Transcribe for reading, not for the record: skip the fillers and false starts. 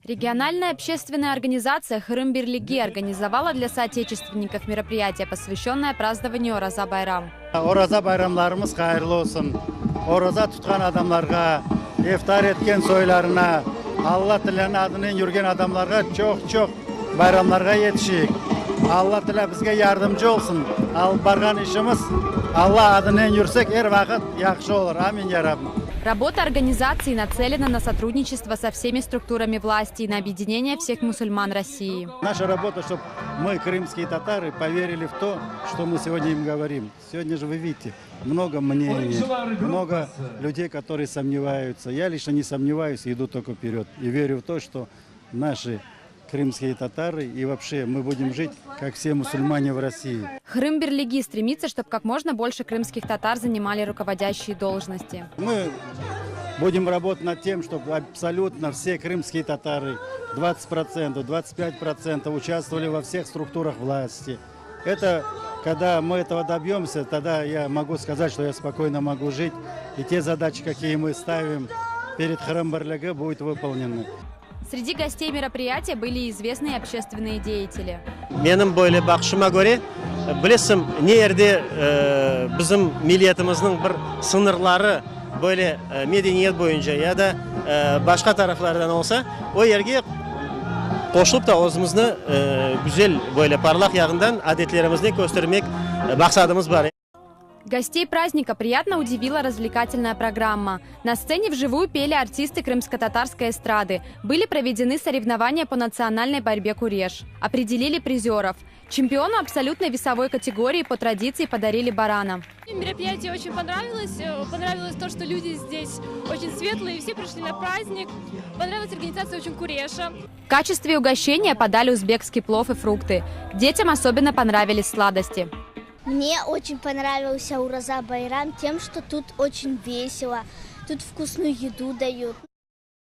Региональная общественная организация Хырым Бирлиги организовала для соотечественников мероприятие, посвященное празднованию Ораза Байрам. Ораза байрамlarımız hayırlı olsun. Orazа tutkan adamlarga, iftar etken soylarına, Allah tilerini adını yürgen adamlarga çok bayramlarga yetişik. Allah tile bizge yardımcı olsun. Al bargan işimiz Allah adını yürsek her vakit yakşı olur. Amin ya Rabbi. Работа организации нацелена на сотрудничество со всеми структурами власти и на объединение всех мусульман России. Наша работа, чтобы мы, крымские татары, поверили в то, что мы сегодня им говорим. Сегодня же вы видите, много мнений, много людей, которые сомневаются. Я лично не сомневаюсь, иду только вперед. И верю в то, что наши крымские татары и вообще мы будем жить, как все мусульмане в России. Хырым Бирлиги стремится, чтобы как можно больше крымских татар занимали руководящие должности. Мы будем работать над тем, чтобы абсолютно все крымские татары, 20%, 25% участвовали во всех структурах власти. Это, когда мы этого добьемся, тогда я могу сказать, что я спокойно могу жить. И те задачи, какие мы ставим перед Хырым Бирлиги, будут выполнены. Среди гостей мероприятия были известные общественные деятели. Менің бойлы бақшыма көре, білесім, не ерде біздің милиетіміздің бір сынырлары бойлы медениет бойынша, я да башқа тарафлардан olsa, o yerге қосылып та өзімізді güzel бойлы парлақ яғындан әдеттерімізді көстермек мақсатымыз бар. Гостей праздника приятно удивила развлекательная программа. На сцене вживую пели артисты крымско-татарской эстрады. Были проведены соревнования по национальной борьбе куреш. Определили призеров. Чемпиону абсолютной весовой категории по традиции подарили барана. Мероприятие очень понравилось. Понравилось то, что люди здесь очень светлые, все пришли на праздник. Понравилась организация очень куреша. В качестве угощения подали узбекский плов и фрукты. Детям особенно понравились сладости. Мне очень понравился Ораза Байрам тем, что тут очень весело, тут вкусную еду дают.